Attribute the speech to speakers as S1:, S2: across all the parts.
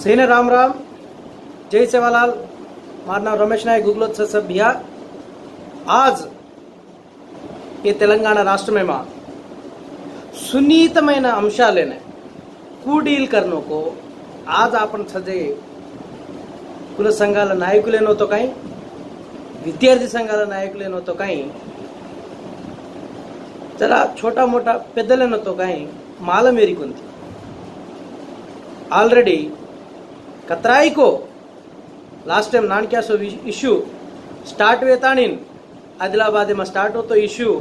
S1: सेने राम राम, जय सेवालाल। मारा नाम रमेश नायक गुगलोत्सव सब भैया। आज ये तेलंगाना राष्ट्र में मां सुन्नीतమైన अंशालेने कू डील करने को आज आपण सजे कुल संघाल नायकुलेनो तो कहीं विद्यार्थी संघाल नायकुलेनो तो कहीं जरा छोटा मोटा पेदलेनो तो कहीं माल मेरी कुंती ऑलरेडी कतराई को लास्ट टाइम नान क्या सो इश्यू स्टार्ट वेतानिन आदिलाबाद में स्टार्ट हो तो इश्यू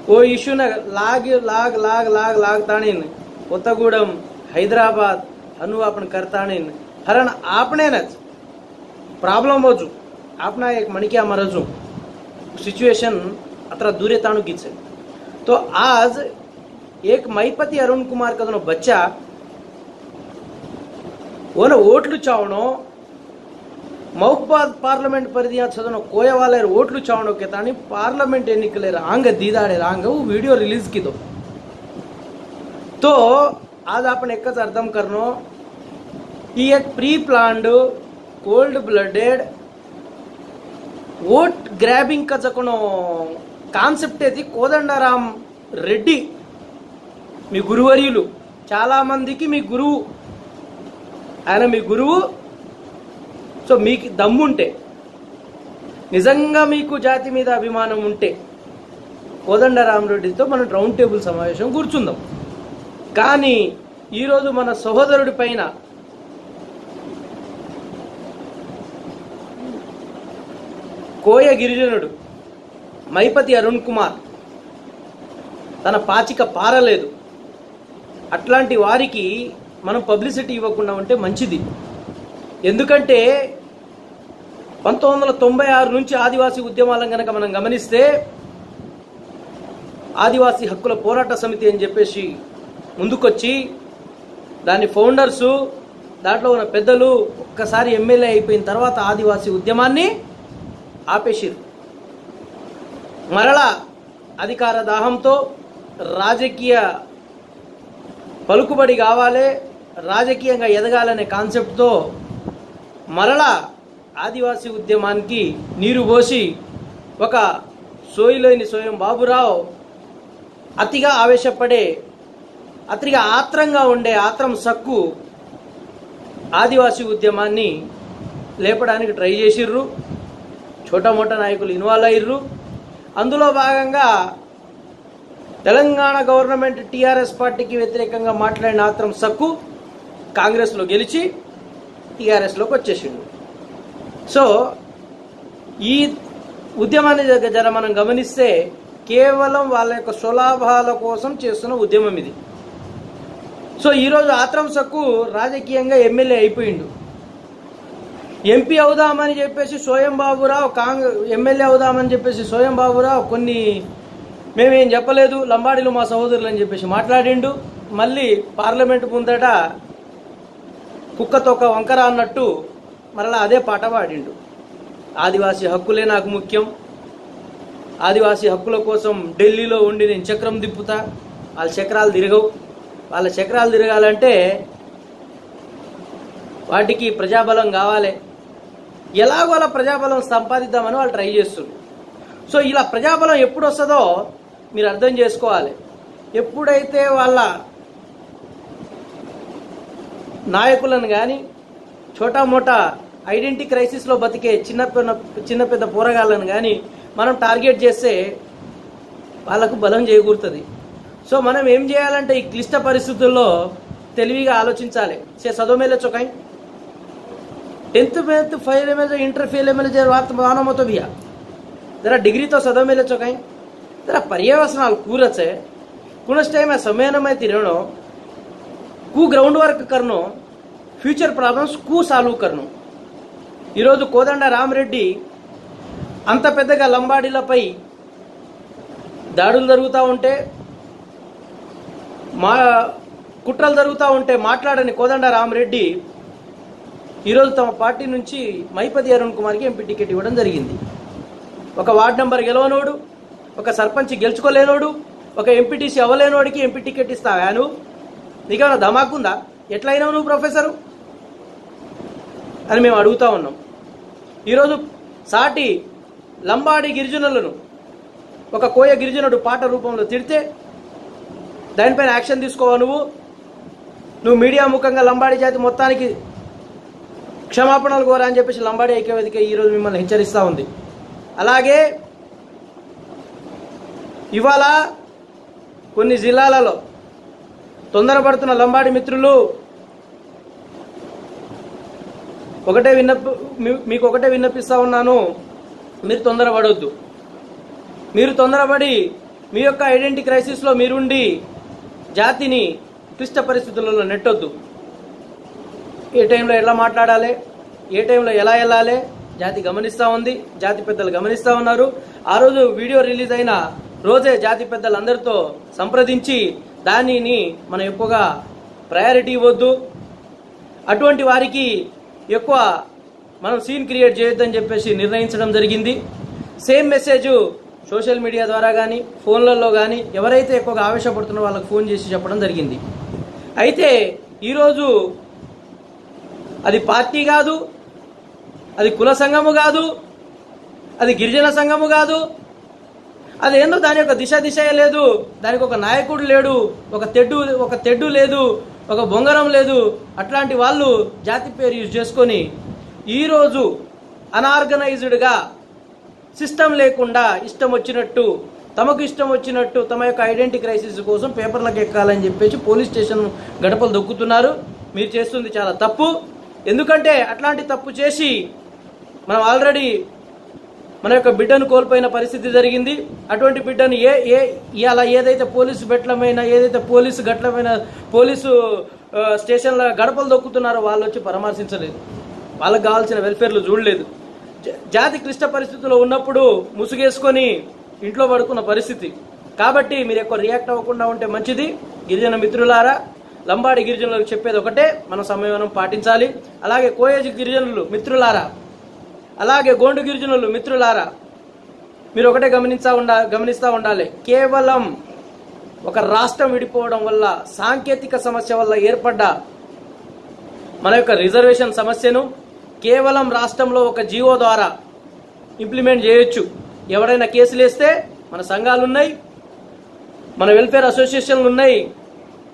S1: वो इश्यू ने लाग लाग लाग लाग लाग तानिन कोत्तगूडम हैदराबाद अनु आपण करतानिन हरण आपने न प्रॉब्लम होजू आपना एक मणिक्या मरजू सिचुएशन अत्र दूरे ताणु कीचे तो आज एक मैपति अरुण कुमार का बच्चा ओन ओट्लू चावणो मौबाद पार्लमेंट परिधिया चदनो कोयवाले ओट्लू चावणो के तानी पार्लमेंट एनिकले रांग दीदाड़े रांग वो वीडियो रिलीज की दो तो आज आपण एकच अर्थम करनो ही एक pre planned cold blooded vote grabbing का जकोनो కాన్సెప్ట్ ఏది కోదండరాం రెడ్డి మీ గురువర్యులు చాలా మందికి మీ గురువు ఆయన మీ గురువు సో మీకు దమ్ముంటే నిజంగా మీకు జాతి మీద అభిమానం ఉంటే కోదండరాం రెడ్డితో మనం రౌండ్ టేబుల్ సమావేశం కూర్చుందాం కానీ ఈ రోజు మన సహోదరుడి పైన కోయ గిరిజనుడు మైపతి అరుణ్ కుమార్ తన పాచిక పారలేదు అట్లాంటి వారికి మనం పబ్లిసిటీ ఇవ్వకుండా ఉంటే మంచిది ఎందుకంటే 1996 నుంచి ఆదివాసీ ఉద్యమాలను గనక మనం గమనిస్తే ఆదివాసీ హక్కుల పోరాట సమితి అని చెప్పేసి ముందుకొచ్చి దాని ఫౌండర్స్ దాంట్లో ఉన్న పెద్దలు ఒక్కసారి ఎమ్మెల్యే అయిపోయిన తర్వాత ఆదివాసీ ఉద్యమాన్ని ఆపేసిరు మరలా అధికార దాహంతో రాజకీయ పలుకుబడి కావాలి రాజకీయంగా ఎదగాలనే కాన్సెప్ట్తో మరలా ఆదివాసీ ఉద్యమానికి నీరు పోసి ఒక సోయిలోని స్వయం బాబురావు అతిగా ఆవేశపడే అతిగా ఆత్రంగా ఉండే ఆత్రం సక్కు ఆదివాసీ ఉద్యమాన్ని లేపడానికి ట్రై చేసిర్రు छोटा मोटा నాయకులు ఇన్వాల్వ్ అయ్యారు అందులో భాగంగా తెలంగాణ గవర్నమెంట్ టిఆర్ఎస్ పార్టీకి వ్యతిరేకంగా మాట్లాడిన ఆత్రం సక్కు కాంగ్రెస్ లో గెలిచి టిఆర్ఎస్ లోకి వచ్చేసిండు సో ఈ ఉద్యమాన్ని జర మనం గమనిస్తే కేవలం వాళ్ళ యొక్క స్వలాభాల కోసం చేస్తున్న ఉద్యమం ఇది సో ఈ రోజు ఆత్రం సక్కు రాజకీయంగా ఎమ్మెల్యే అయిపోయిండు ఎంపీ అవుదామని చెప్పేసి స్వయం బాబురావు ఎమ్మెల్యే అవుదామని చెప్పేసి స్వయం బాబురావు కొన్ని మేమేం చెప్పలేదు లంబాడీలు మా సహోదరులు అని చెప్పేసి మాట్లాడిండు మళ్ళీ పార్లమెంట్ ముందట కుక్కతోక వంకర అన్నట్టు మరలా అదే పాట పాడిండు ఆదివాసీ హక్కులే నాకు ముఖ్యం ఆదివాసీ హక్కుల కోసం ఢిల్లీలో ఉండి నేను చక్రం తిప్పుతా వాళ్ళ చక్రాలు తిరగవు వాళ్ళ చక్రాలు తిరగాలంటే వాటికి ప్రజాబలం కావాలి ఎలాగోలా ప్రజాబలం సంపాదిద్దామని వాళ్ళు ట్రై చేస్తున్నారు సో ఇలా ప్రజాబలం ఎప్పుడు వస్తుందో మీరు అర్థం చేసుకోవాలి ఎప్పుడైతే వాళ్ళ నాయకులను కానీ छोटा मोटा ఐడెంటిటీ క్రైసిస్లో బతికే చిన్న పెద్ద పోరగాళ్ళను కానీ మనం టార్గెట్ చేస్తే వాళ్ళకు బలం చేకూరుతుంది సో మనం ఏం చేయాలంటే ఈ క్లిష్ట పరిస్థితుల్లో తెలివిగా ఆలోచించాలి సదో మేలే చొకాయి 10th में फेल में जो इंटर फेल में जो बात मानो मत भैया जरा डिग्री तो सदो में ले चुकाई जरा पर्यावरण कूरच है कुछ टाइम में समय में तिरनो कू ग्राउंड वर्क करनो फ्यूचर प्रॉब्लम्स कू साल्व करनो ఈరోజు కోదండ రామరెడ్డి అంత పెద్దగా లంబాడీలపై దాడులు జరుగుతూ ఉంటే కుట్రలు జరుగుతూ ఉంటే మాట్లాడని కోదండ రామరెడ్డి ఈరోజు తమ పార్టీ నుంచి మైపతి అరుణ్ కుమార్కి ఎంపీ టికెట్ ఇవ్వడం జరిగింది ఒక వార్డ్ నంబర్ గెలవనోడు ఒక సర్పంచ్ గెలుచుకోలేనోడు ఒక ఎంపీటీసీ అవ్వలేనోడికి ఎంపీ టికెట్ ఇస్తావా నువ్వు నీకేమైనా ధమాకుందా ఎట్లయినావు నువ్వు ప్రొఫెసరు అని మేము అడుగుతా ఉన్నాం. ఈరోజు సాటి లంబాడి గిరిజనులను ఒక కోయ గిరిజనుడు పాట రూపంలో తిడితే దానిపైన యాక్షన్ తీసుకోవా? నువ్వు మీడియా ముఖంగా లంబాడి జాతి మొత్తానికి క్షమాపణలు కోరా అని చెప్పేసి లంబాడి ఐక్యవేదిక ఈరోజు మిమ్మల్ని హెచ్చరిస్తూ ఉంది. అలాగే ఇవాళ కొన్ని జిల్లాలలో తొందరపడుతున్న లంబాడి మిత్రులు మీకు ఒకటే విన్నపిస్తా ఉన్నాను, మీరు తొందరపడొద్దు. మీరు తొందరపడి మీ యొక్క ఐడెంటిటీ క్రైసిస్లో మీరుండి జాతిని క్లిష్ట పరిస్థితులలో నెట్టొద్దు. ఏ టైంలో ఎలా మాట్లాడాలి, ఏ టైంలో ఎలా వెళ్ళాలి జాతి గమనిస్తూ ఉంది, జాతి పెద్దలు గమనిస్తూ ఉన్నారు. ఆ రోజు వీడియో రిలీజ్ అయిన రోజే జాతి పెద్దలందరితో సంప్రదించి దానిని మనం ఎక్కువగా ప్రయారిటీ ఇవ్వద్దు, అటువంటి వారికి ఎక్కువ మనం సీన్ క్రియేట్ చేయొద్దని చెప్పేసి నిర్ణయించడం జరిగింది. సేమ్ మెసేజ్ సోషల్ మీడియా ద్వారా కానీ ఫోన్లలో కానీ ఎవరైతే ఎక్కువగా ఆవేశపడుతున్నారో వాళ్ళకి ఫోన్ చేసి చెప్పడం జరిగింది. అయితే ఈరోజు అది పార్టీ కాదు, అది కుల సంఘము కాదు, అది గిరిజన సంఘము కాదు, అదేందో దాని యొక్క దిశ లేదు, దానికి ఒక నాయకుడు లేడు, ఒక తెడ్డు లేదు, ఒక బొంగరం లేదు. అట్లాంటి వాళ్ళు జాతి పేరు యూజ్ చేసుకొని ఈరోజు అనార్గనైజ్డ్గా సిస్టమ్ లేకుండా ఇష్టం వచ్చినట్టు తమ యొక్క ఐడెంటిటీ క్రైసిస్ కోసం పేపర్లకు ఎక్కాలని చెప్పేసి పోలీస్ స్టేషన్ గడపలు దొక్కుతున్నారు. మీరు చేస్తుంది చాలా తప్పు. ఎందుకంటే అట్లాంటి తప్పు చేసి మనం ఆల్రెడీ మన యొక్క బిడ్డను కోల్పోయిన పరిస్థితి జరిగింది. అటువంటి బిడ్డను ఇలా ఏదైతే పోలీసు బెట్లమైన ఏదైతే పోలీసు గట్లమైన పోలీసు స్టేషన్ల గడపలు దొక్కుతున్నారో వాళ్ళు వచ్చి పరామర్శించలేదు, వాళ్ళకు కావాల్సిన వెల్ఫేర్లు చూడలేదు. జాతి క్లిష్ట పరిస్థితుల్లో ఉన్నప్పుడు ముసుగేసుకొని ఇంట్లో పడుకున్న పరిస్థితి. కాబట్టి మీరు ఎక్కువ రియాక్ట్ అవ్వకుండా ఉంటే మంచిది. గిరిజన మిత్రులారా, లంబాడి గిరిజనులకు చెప్పేది ఒకటే, మనం సంయమనం పాటించాలి. అలాగే కోయేజ్ గిరిజనులు మిత్రులారా, అలాగే గోండు గిరిజనులు మిత్రులారా, మీరు ఒకటే గమనిస్తూ ఉండాలి. కేవలం ఒక రాష్ట్రం విడిపోవడం వల్ల సాంకేతిక సమస్య వల్ల ఏర్పడ్డ మన యొక్క రిజర్వేషన్ సమస్యను కేవలం రాష్ట్రంలో ఒక జీవో ద్వారా ఇంప్లిమెంట్ చేయొచ్చు. ఎవరైనా కేసులు వేస్తే మన సంఘాలు ఉన్నాయి, మన వెల్ఫేర్ అసోసియేషన్లు ఉన్నాయి,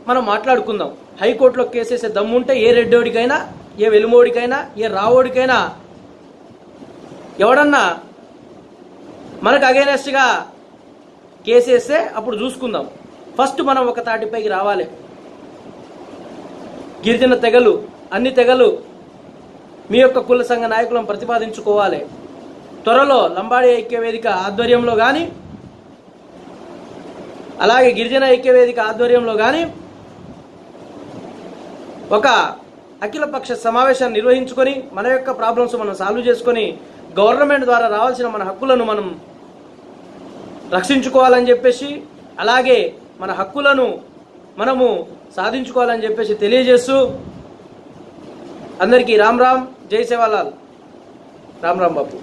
S1: మనం మాట్లాడుకుందాం. హైకోర్టులో కేసు వేసే దమ్ముంటే ఏ రెడ్డోడికైనా, ఏ వెలుమోడికైనా, ఏ రావోడికైనా ఎవడన్నా మనకు అగైనెస్ట్గా కేసు వేస్తే అప్పుడు చూసుకుందాం. ఫస్ట్ మనం ఒక తాటిపైకి రావాలి. గిరిజన తెగలు, అన్ని తెగలు మీ యొక్క కుల సంఘ నాయకులను ప్రతిపాదించుకోవాలి. త్వరలో లంబాడి ఐక్యవేదిక ఆధ్వర్యంలో కానీ అలాగే గిరిజన ఐక్యవేదిక ఆధ్వర్యంలో కానీ ఒక అఖిలపక్ష సమావేశాన్ని నిర్వహించుకొని మన యొక్క ప్రాబ్లమ్స్ మనం సాల్వ్ చేసుకొని గవర్నమెంట్ ద్వారా రావాల్సిన మన హక్కులను మనం రక్షించుకోవాలని చెప్పేసి, అలాగే మన హక్కులను మనము సాధించుకోవాలని చెప్పేసి తెలియజేస్తూ అందరికీ రామ్ రామ్, జై సేవాలాల్, రామ్ రామ్ బాపు.